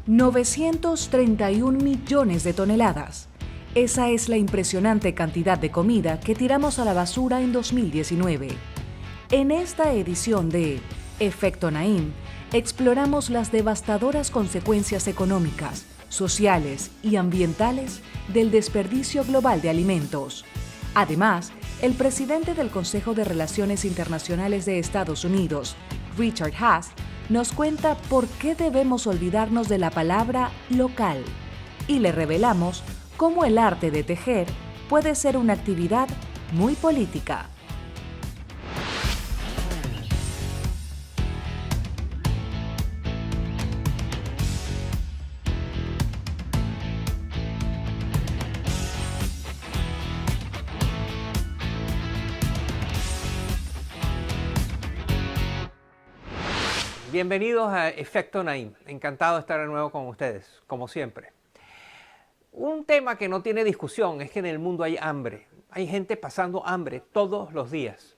931 millones de toneladas. Esa es la impresionante cantidad de comida que tiramos a la basura en 2019. En esta edición de Efecto Naim, exploramos las devastadoras consecuencias económicas, sociales y ambientales del desperdicio global de alimentos. Además, el presidente del Consejo de Relaciones Internacionales de Estados Unidos, Richard Haass, nos cuenta por qué debemos olvidarnos de la palabra local y le revelamos cómo el arte de tejer puede ser una actividad muy política. Bienvenidos a Efecto Naim. Encantado de estar de nuevo con ustedes, como siempre. Un tema que no tiene discusión es que en el mundo hay hambre. Hay gente pasando hambre todos los días.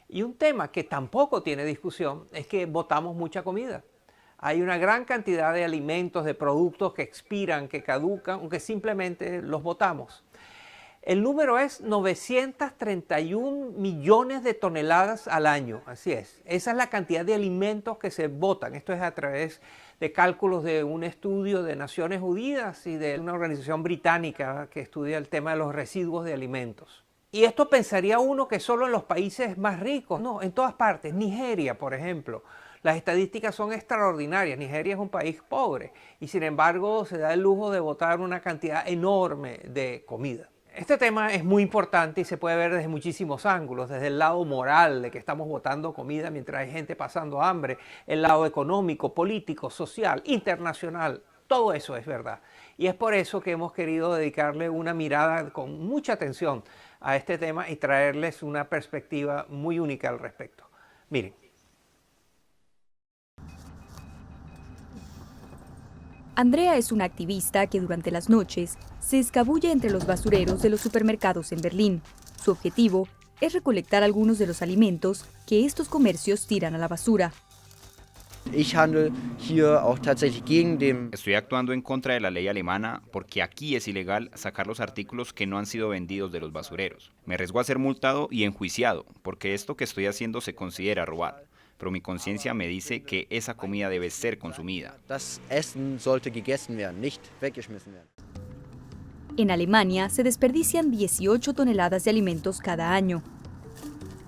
Y un tema que tampoco tiene discusión es que botamos mucha comida. Hay una gran cantidad de alimentos, de productos que expiran, que caducan o que simplemente los botamos. El número es 931 millones de toneladas al año, así es. Esa es la cantidad de alimentos que se botan. Esto es a través de cálculos de un estudio de Naciones Unidas y de una organización británica que estudia el tema de los residuos de alimentos. Y esto pensaría uno que solo en los países más ricos. No, en todas partes. Nigeria, por ejemplo. Las estadísticas son extraordinarias. Nigeria es un país pobre y sin embargo se da el lujo de botar una cantidad enorme de comida. Este tema es muy importante y se puede ver desde muchísimos ángulos, desde el lado moral de que estamos botando comida mientras hay gente pasando hambre, el lado económico, político, social, internacional, todo eso es verdad. Y es por eso que hemos querido dedicarle una mirada con mucha atención a este tema y traerles una perspectiva muy única al respecto. Miren. Andrea es una activista que durante las noches se escabulle entre los basureros de los supermercados en Berlín. Su objetivo es recolectar algunos de los alimentos que estos comercios tiran a la basura. Estoy actuando en contra de la ley alemana porque aquí es ilegal sacar los artículos que no han sido vendidos de los basureros. Me arriesgo a ser multado y enjuiciado porque esto que estoy haciendo se considera robar. Pero mi conciencia me dice que esa comida debe ser consumida. En Alemania se desperdician 18 toneladas de alimentos cada año.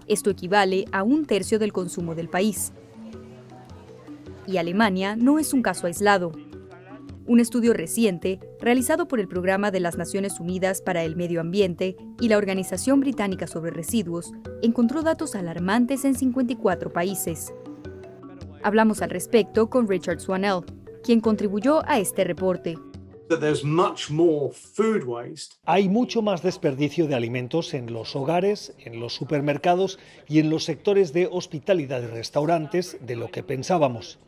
Esto equivale a 1/3 del consumo del país. Y Alemania no es un caso aislado. Un estudio reciente, realizado por el Programa de las Naciones Unidas para el Medio Ambiente y la Organización Británica sobre Residuos, encontró datos alarmantes en 54 países. Hablamos al respecto con Richard Swannell, quien contribuyó a este reporte. Hay mucho más desperdicio de alimentos en los hogares, en los supermercados y en los sectores de hospitalidad y restaurantes de lo que pensábamos.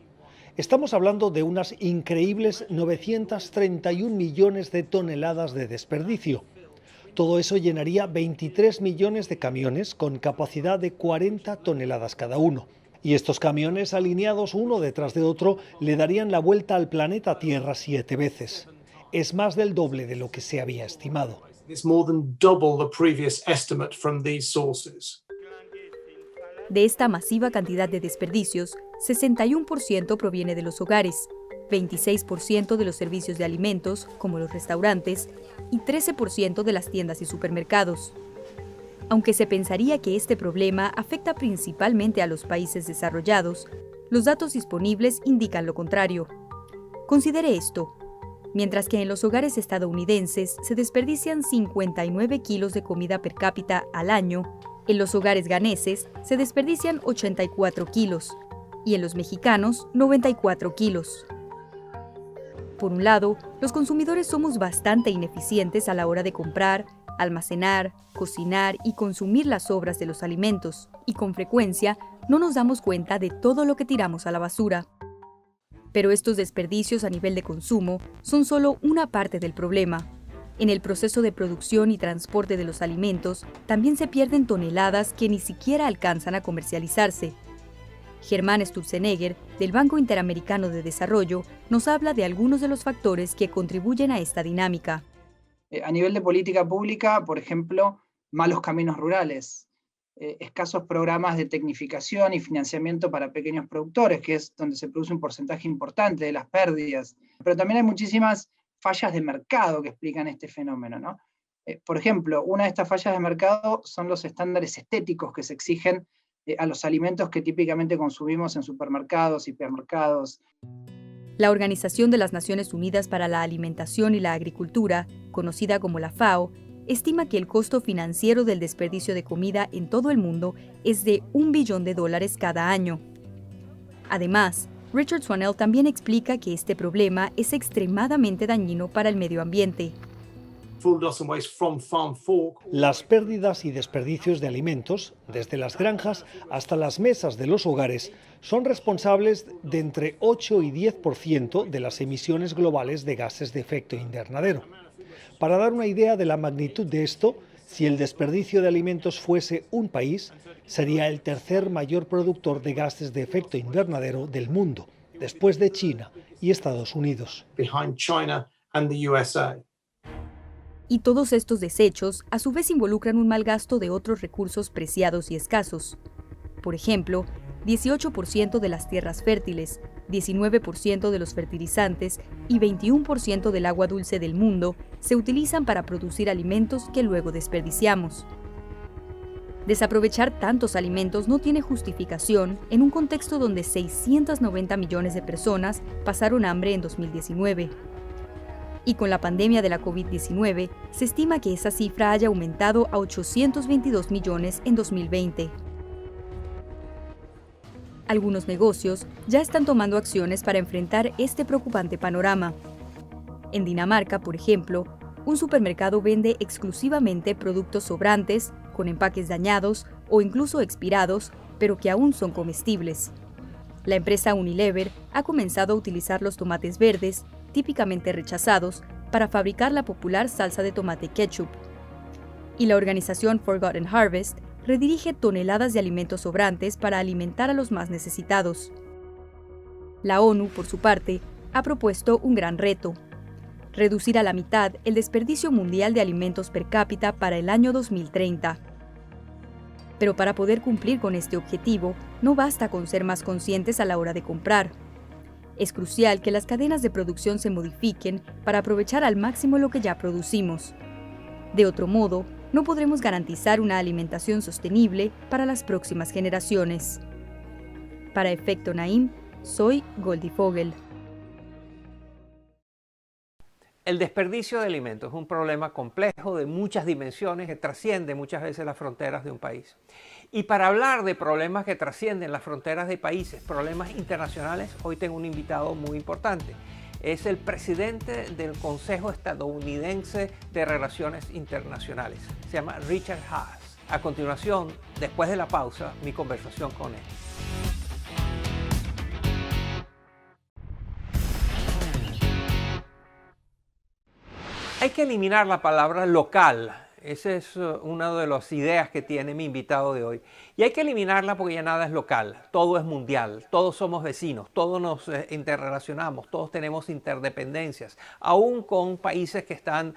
Estamos hablando de unas increíbles 931 millones de toneladas de desperdicio. Todo eso llenaría 23 millones de camiones con capacidad de 40 toneladas cada uno. Y estos camiones, alineados uno detrás de otro, le darían la vuelta al planeta Tierra 7 veces. Es más del doble de lo que se había estimado. De esta masiva cantidad de desperdicios, 61% proviene de los hogares, 26% de los servicios de alimentos, como los restaurantes, y 13% de las tiendas y supermercados. Aunque se pensaría que este problema afecta principalmente a los países desarrollados, los datos disponibles indican lo contrario. Considere esto. Mientras que en los hogares estadounidenses se desperdician 59 kilos de comida per cápita al año, en los hogares ganeses se desperdician 84 kilos y en los mexicanos 94 kilos. Por un lado, los consumidores somos bastante ineficientes a la hora de comprar, almacenar, cocinar y consumir las sobras de los alimentos, y con frecuencia no nos damos cuenta de todo lo que tiramos a la basura. Pero estos desperdicios a nivel de consumo son solo una parte del problema. En el proceso de producción y transporte de los alimentos también se pierden toneladas que ni siquiera alcanzan a comercializarse. Germán Sturzenegger, del Banco Interamericano de Desarrollo, nos habla de algunos de los factores que contribuyen a esta dinámica. A nivel de política pública, por ejemplo, malos caminos rurales, escasos programas de tecnificación y financiamiento para pequeños productores, que es donde se produce un porcentaje importante de las pérdidas. Pero también hay muchísimas fallas de mercado que explican este fenómeno, ¿no? Por ejemplo, una de estas fallas de mercado son los estándares estéticos que se exigen a los alimentos que típicamente consumimos en supermercados, hipermercados. La Organización de las Naciones Unidas para la Alimentación y la Agricultura, conocida como la FAO, estima que el costo financiero del desperdicio de comida en todo el mundo es de $1 billón cada año. Además, Richard Swannell también explica que este problema es extremadamente dañino para el medio ambiente. Las pérdidas y desperdicios de alimentos, desde las granjas hasta las mesas de los hogares, son responsables de entre 8 y 10% de las emisiones globales de gases de efecto invernadero. Para dar una idea de la magnitud de esto, si el desperdicio de alimentos fuese un país, sería el tercer mayor productor de gases de efecto invernadero del mundo, después de China y Estados Unidos. Y todos estos desechos, a su vez, involucran un mal gasto de otros recursos preciados y escasos. Por ejemplo, 18% de las tierras fértiles, 19% de los fertilizantes y 21% del agua dulce del mundo se utilizan para producir alimentos que luego desperdiciamos. Desaprovechar tantos alimentos no tiene justificación en un contexto donde 690 millones de personas pasaron hambre en 2019. Y con la pandemia de la COVID-19, se estima que esa cifra haya aumentado a 822 millones en 2020. Algunos negocios ya están tomando acciones para enfrentar este preocupante panorama. En Dinamarca, por ejemplo, un supermercado vende exclusivamente productos sobrantes, con empaques dañados o incluso expirados, pero que aún son comestibles. La empresa Unilever ha comenzado a utilizar los tomates verdes, típicamente rechazados, para fabricar la popular salsa de tomate ketchup. Y la organización Forgotten Harvest redirige toneladas de alimentos sobrantes para alimentar a los más necesitados. La ONU, por su parte, ha propuesto un gran reto: reducir a la mitad el desperdicio mundial de alimentos per cápita para el año 2030. Pero para poder cumplir con este objetivo, no basta con ser más conscientes a la hora de comprar. Es crucial que las cadenas de producción se modifiquen para aprovechar al máximo lo que ya producimos. De otro modo, no podremos garantizar una alimentación sostenible para las próximas generaciones. Para Efecto Naim, soy Goldie Fogel. El desperdicio de alimentos es un problema complejo de muchas dimensiones que trasciende muchas veces las fronteras de un país. Y para hablar de problemas que trascienden las fronteras de países, problemas internacionales, hoy tengo un invitado muy importante. Es el presidente del Consejo Estadounidense de Relaciones Internacionales. Se llama Richard Haass. A continuación, después de la pausa, mi conversación con él. Hay que eliminar la palabra local. Esa es una de las ideas que tiene mi invitado de hoy. Y hay que eliminarla porque ya nada es local, todo es mundial, todos somos vecinos, todos nos interrelacionamos, todos tenemos interdependencias, aún con países que están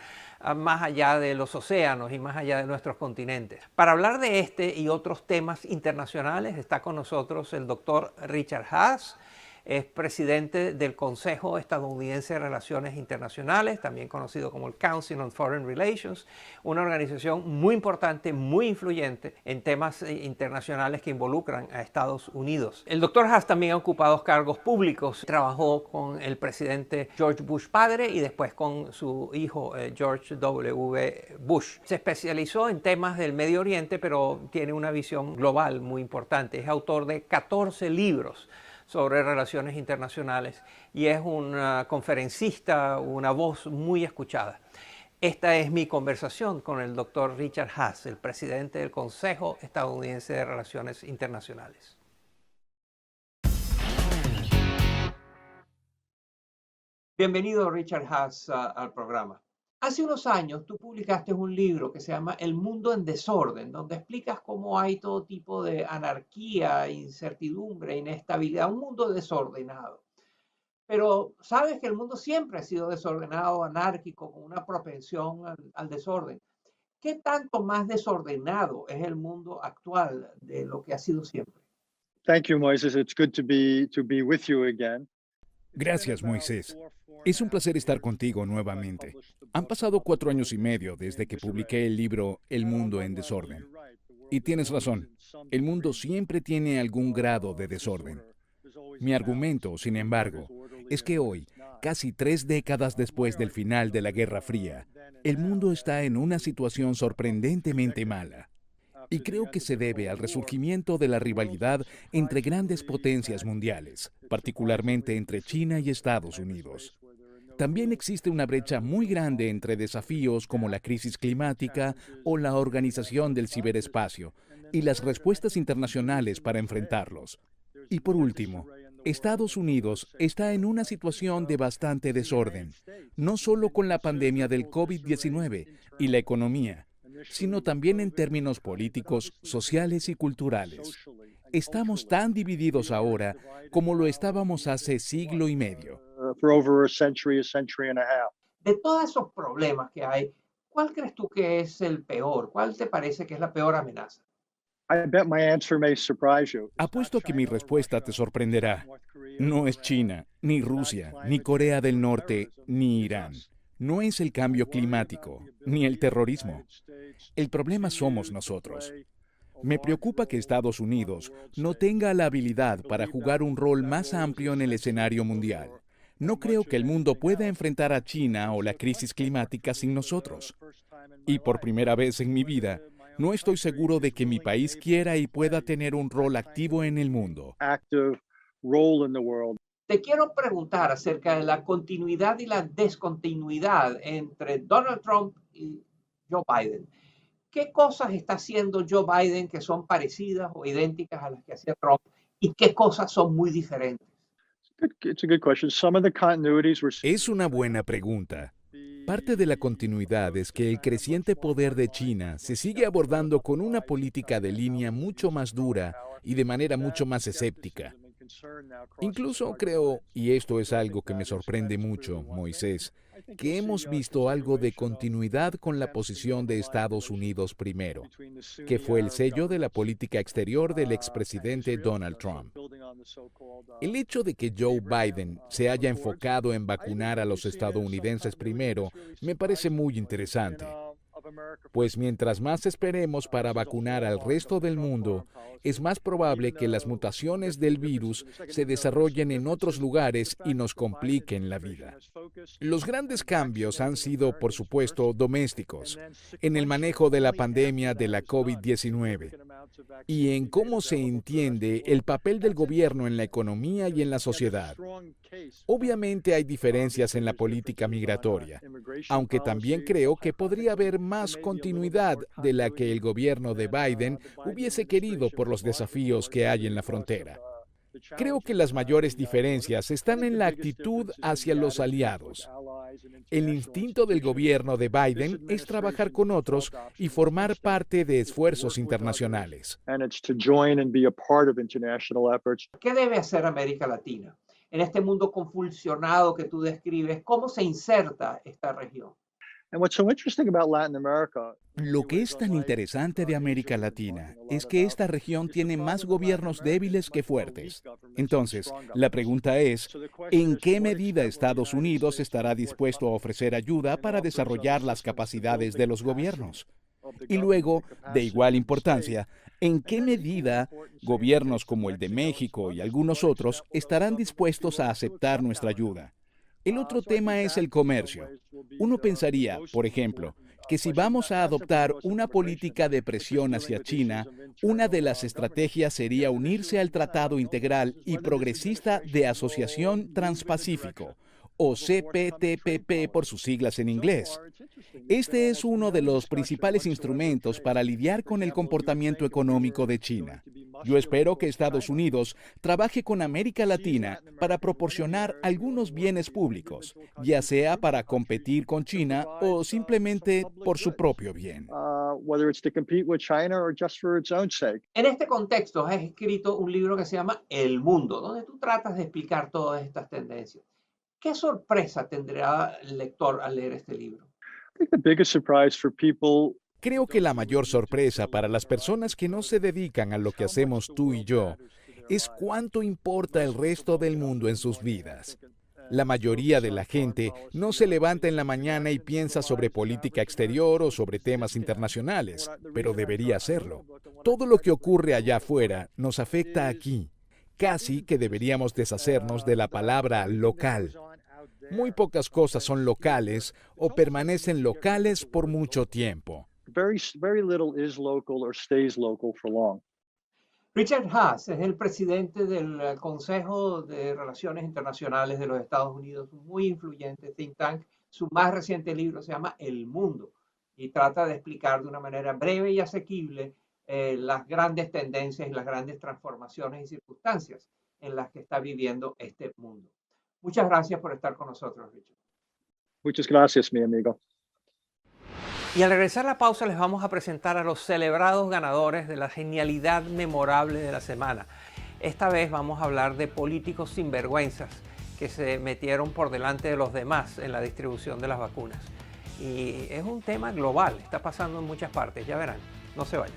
más allá de los océanos y más allá de nuestros continentes. Para hablar de este y otros temas internacionales está con nosotros el doctor Richard Haass. Es presidente del Consejo Estadounidense de Relaciones Internacionales, también conocido como el Council on Foreign Relations, una organización muy importante, muy influyente en temas internacionales que involucran a Estados Unidos. El doctor Haass también ha ocupado cargos públicos. Trabajó con el presidente George Bush padre y después con su hijo George W. Bush. Se especializó en temas del Medio Oriente, pero tiene una visión global muy importante. Es autor de 14 libros sobre relaciones internacionales y es un conferencista, una voz muy escuchada. Esta es mi conversación con el doctor Richard Haass, el presidente del Consejo Estadounidense de Relaciones Internacionales. Bienvenido, Richard Haass, al programa. Hace unos años tú publicaste un libro que se llama El mundo en desorden, donde explicas cómo hay todo tipo de anarquía, incertidumbre, inestabilidad, un mundo desordenado. Pero sabes que el mundo siempre ha sido desordenado, anárquico, con una propensión al desorden. ¿Qué tanto más desordenado es el mundo actual de lo que ha sido siempre? Thank you, Moises. It's good to be with you again. Gracias, Moisés. Es un placer estar contigo nuevamente. Han pasado 4 años y medio desde que publiqué el libro El mundo en desorden. Y tienes razón, el mundo siempre tiene algún grado de desorden. Mi argumento, sin embargo, es que hoy, casi 3 décadas después del final de la Guerra Fría, el mundo está en una situación sorprendentemente mala. Y creo que se debe al resurgimiento de la rivalidad entre grandes potencias mundiales, particularmente entre China y Estados Unidos. También existe una brecha muy grande entre desafíos como la crisis climática o la organización del ciberespacio y las respuestas internacionales para enfrentarlos. Y por último, Estados Unidos está en una situación de bastante desorden, no solo con la pandemia del COVID-19 y la economía, sino también en términos políticos, sociales y culturales. Estamos tan divididos ahora como lo estábamos hace siglo y medio. For over a century and a half. De todos esos problemas que hay, ¿cuál crees tú que es el peor? ¿Cuál te parece que es la peor amenaza? I bet my answer may surprise you. Apuesto que mi respuesta te sorprenderá. No es China, ni Rusia, ni Corea del Norte, ni Irán. No es el cambio climático, ni el terrorismo. El problema somos nosotros. Me preocupa que Estados Unidos no tenga la habilidad para jugar un rol más amplio en el escenario mundial. No creo que el mundo pueda enfrentar a China o la crisis climática sin nosotros. Y por primera vez en mi vida, no estoy seguro de que mi país quiera y pueda tener un rol activo en el mundo. Active role in the world. Te quiero preguntar acerca de la continuidad y la descontinuidad entre Donald Trump y Joe Biden. ¿Qué cosas está haciendo Joe Biden que son parecidas o idénticas a las que hacía Trump? ¿Y qué cosas son muy diferentes? It's a good question. Some of the continuities were... Es una buena pregunta. Parte de la continuidad es que el creciente poder de China se sigue abordando con una política de línea mucho más dura y de manera mucho más escéptica. Incluso creo, y esto es algo que me sorprende mucho, Moisés, que hemos visto algo de continuidad con la posición de Estados Unidos primero, que fue el sello de la política exterior del expresidente Donald Trump. El hecho de que Joe Biden se haya enfocado en vacunar a los estadounidenses primero me parece muy interesante. Pues mientras más esperemos para vacunar al resto del mundo, es más probable que las mutaciones del virus se desarrollen en otros lugares y nos compliquen la vida. Los grandes cambios han sido, por supuesto, domésticos, en el manejo de la pandemia de la COVID-19 y en cómo se entiende el papel del gobierno en la economía y en la sociedad. Obviamente hay diferencias en la política migratoria, aunque también creo que podría haber más continuidad de la que el gobierno de Biden hubiese querido por los desafíos que hay en la frontera. Creo que las mayores diferencias están en la actitud hacia los aliados. El instinto del gobierno de Biden es trabajar con otros y formar parte de esfuerzos internacionales. ¿Qué debe hacer América Latina? En este mundo convulsionado que tú describes, ¿cómo se inserta esta región? Lo que es tan interesante de América Latina es que esta región tiene más gobiernos débiles que fuertes. Entonces, la pregunta es, ¿en qué medida Estados Unidos estará dispuesto a ofrecer ayuda para desarrollar las capacidades de los gobiernos? Y luego, de igual importancia, ¿en qué medida gobiernos como el de México y algunos otros estarán dispuestos a aceptar nuestra ayuda? El otro tema es el comercio. Uno pensaría, por ejemplo, que si vamos a adoptar una política de presión hacia China, una de las estrategias sería unirse al Tratado Integral y Progresista de Asociación Transpacífico, o CPTPP por sus siglas en inglés. Este es uno de los principales instrumentos para lidiar con el comportamiento económico de China. Yo espero que Estados Unidos trabaje con América Latina para proporcionar algunos bienes públicos, ya sea para competir con China o simplemente por su propio bien. En este contexto has escrito un libro que se llama El Mundo, donde tú tratas de explicar todas estas tendencias. ¿Qué sorpresa tendrá el lector al leer este libro? Creo que la mayor sorpresa para las personas que no se dedican a lo que hacemos tú y yo es cuánto importa el resto del mundo en sus vidas. La mayoría de la gente no se levanta en la mañana y piensa sobre política exterior o sobre temas internacionales, pero debería hacerlo. Todo lo que ocurre allá afuera nos afecta aquí. Casi que deberíamos deshacernos de la palabra local. Muy pocas cosas son locales o permanecen locales por mucho tiempo. Richard Haass es el presidente del Consejo de Relaciones Internacionales de los Estados Unidos, un muy influyente think tank. Su más reciente libro se llama El Mundo y trata de explicar de una manera breve y asequible las grandes tendencias y las grandes transformaciones y circunstancias en las que está viviendo este mundo. Muchas gracias por estar con nosotros, Richard. Muchas gracias, mi amigo. Y al regresar a la pausa les vamos a presentar a los celebrados ganadores de la genialidad memorable de la semana. Esta vez vamos a hablar de políticos sinvergüenzas que se metieron por delante de los demás en la distribución de las vacunas. Y es un tema global, está pasando en muchas partes, ya verán, no se vayan.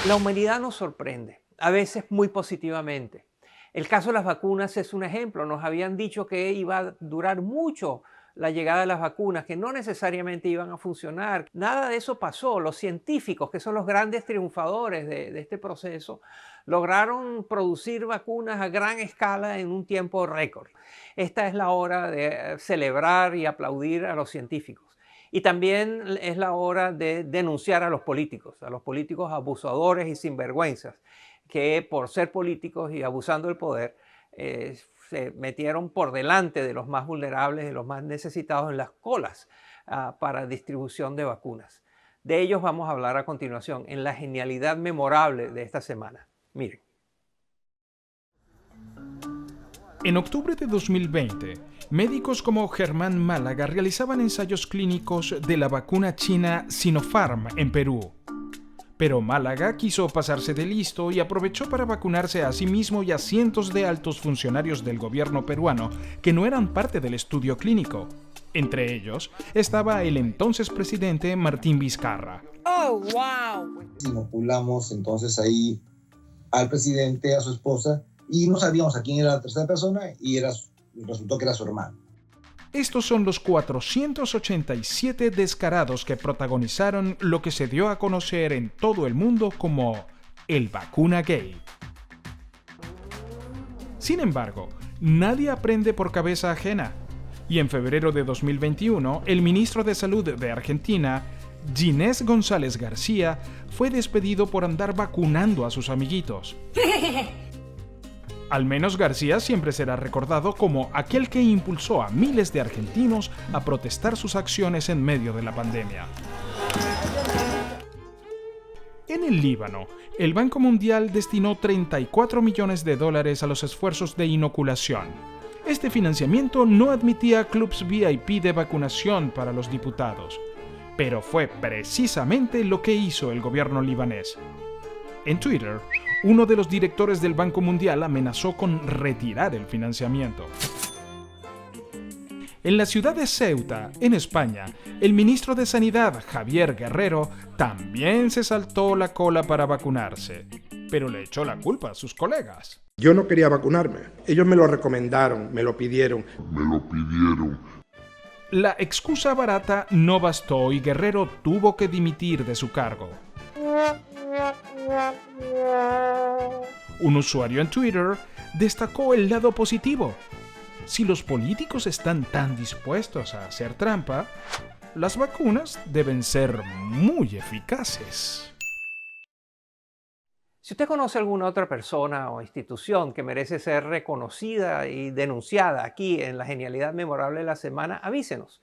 La humanidad nos sorprende, a veces muy positivamente. El caso de las vacunas es un ejemplo. Nos habían dicho que iba a durar mucho la llegada de las vacunas, que no necesariamente iban a funcionar. Nada de eso pasó. Los científicos, que son los grandes triunfadores de este proceso, lograron producir vacunas a gran escala en un tiempo récord. Esta es la hora de celebrar y aplaudir a los científicos. Y también es la hora de denunciar a los políticos abusadores y sinvergüenzas, que por ser políticos y abusando del poder, se metieron por delante de los más vulnerables, de los más necesitados en las colas para distribución de vacunas. De ellos vamos a hablar a continuación en la genialidad memorable de esta semana. Miren. En octubre de 2020, médicos como Germán Málaga realizaban ensayos clínicos de la vacuna china Sinopharm en Perú. Pero Málaga quiso pasarse de listo y aprovechó para vacunarse a sí mismo y a cientos de altos funcionarios del gobierno peruano que no eran parte del estudio clínico. Entre ellos estaba el entonces presidente Martín Vizcarra. ¡Oh, wow! Inoculamos entonces ahí al presidente, a su esposa, y no sabíamos a quién era la tercera persona y resultó que era su hermano. Estos son los 487 descarados que protagonizaron lo que se dio a conocer en todo el mundo como el vacuna gay. Sin embargo, nadie aprende por cabeza ajena. Y en febrero de 2021, el ministro de Salud de Argentina, Ginés González García, fue despedido por andar vacunando a sus amiguitos. Al menos García siempre será recordado como aquel que impulsó a miles de argentinos a protestar sus acciones en medio de la pandemia. En el Líbano, el Banco Mundial destinó $34 millones a los esfuerzos de inoculación. Este financiamiento no admitía clubs VIP de vacunación para los diputados, pero fue precisamente lo que hizo el gobierno libanés. En Twitter, uno de los directores del Banco Mundial amenazó con retirar el financiamiento. En la ciudad de Ceuta, en España, el ministro de Sanidad, Javier Guerrero, también se saltó la cola para vacunarse, pero le echó la culpa a sus colegas. Yo no quería vacunarme. Ellos me lo recomendaron, me lo pidieron. La excusa barata no bastó y Guerrero tuvo que dimitir de su cargo. Un usuario en Twitter destacó el lado positivo. Si los políticos están tan dispuestos a hacer trampa, las vacunas deben ser muy eficaces. Si usted conoce alguna otra persona o institución que merece ser reconocida y denunciada aquí en La Genialidad Memorable de la Semana, avísenos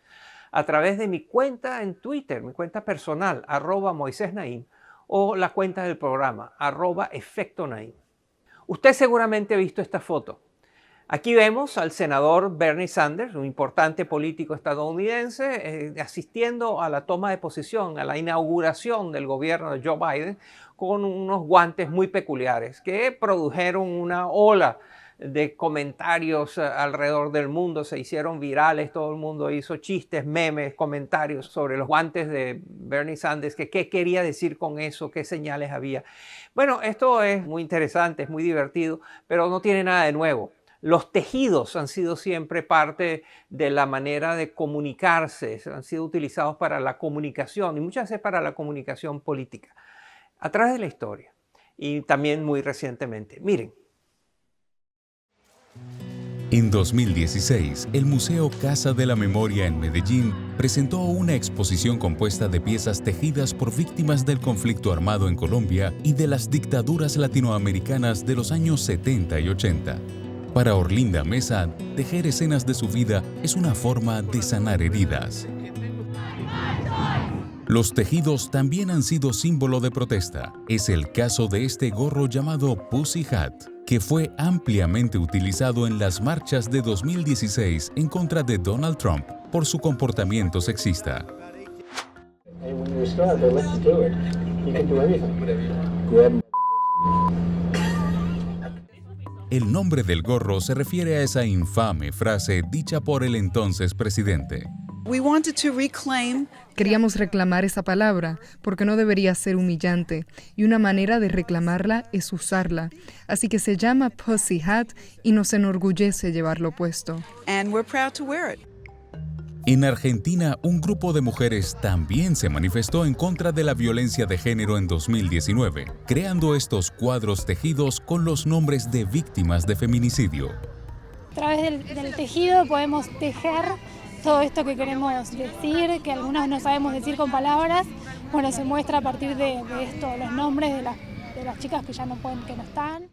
a través de mi cuenta en Twitter, mi cuenta personal, @MoisésNaim, o la cuenta del programa, @EfectoNaim. Usted seguramente ha visto esta foto. Aquí vemos al senador Bernie Sanders, un importante político estadounidense, asistiendo a la toma de posesión, a la inauguración del gobierno de Joe Biden, con unos guantes muy peculiares que produjeron una ola de comentarios alrededor del mundo, se hicieron virales, todo el mundo hizo chistes, memes, comentarios sobre los guantes de Bernie Sanders, que qué quería decir con eso, qué señales había. Bueno, esto es muy interesante, es muy divertido, pero no tiene nada de nuevo. Los tejidos han sido siempre parte de la manera de comunicarse, han sido utilizados para la comunicación y muchas veces para la comunicación política, a través de la historia y también muy recientemente. Miren. En 2016, el Museo Casa de la Memoria en Medellín presentó una exposición compuesta de piezas tejidas por víctimas del conflicto armado en Colombia y de las dictaduras latinoamericanas de los años 70 y 80. Para Orlinda Mesa, tejer escenas de su vida es una forma de sanar heridas. Los tejidos también han sido símbolo de protesta. Es el caso de este gorro llamado Pussy Hat, que fue ampliamente utilizado en las marchas de 2016 en contra de Donald Trump por su comportamiento sexista. El nombre del gorro se refiere a esa infame frase dicha por el entonces presidente. Queríamos reclamar esa palabra porque no debería ser humillante y una manera de reclamarla es usarla. Así que se llama Pussy Hat y nos enorgullece llevarlo puesto. En Argentina, un grupo de mujeres también se manifestó en contra de la violencia de género en 2019, creando estos cuadros tejidos con los nombres de víctimas de feminicidio. A través del tejido podemos tejer todo esto que queremos decir, que algunos no sabemos decir con palabras. Bueno, se muestra a partir de esto, los nombres de las chicas que ya no pueden, que no están.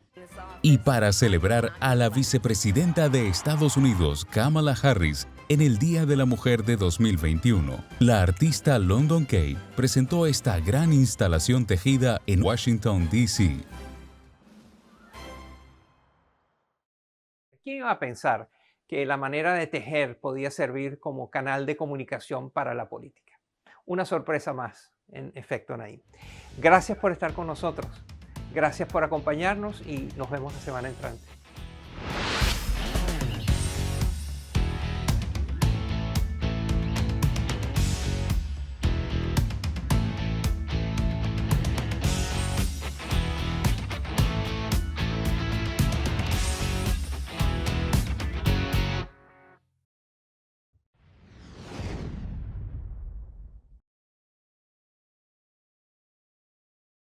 Y para celebrar a la vicepresidenta de Estados Unidos, Kamala Harris, en el Día de la Mujer de 2021, la artista London Kay presentó esta gran instalación tejida en Washington, D.C. ¿Quién iba a pensar que la manera de tejer podía servir como canal de comunicación para la política? Una sorpresa más en Efecto Naim. Gracias por estar con nosotros. Gracias por acompañarnos y nos vemos la semana entrante.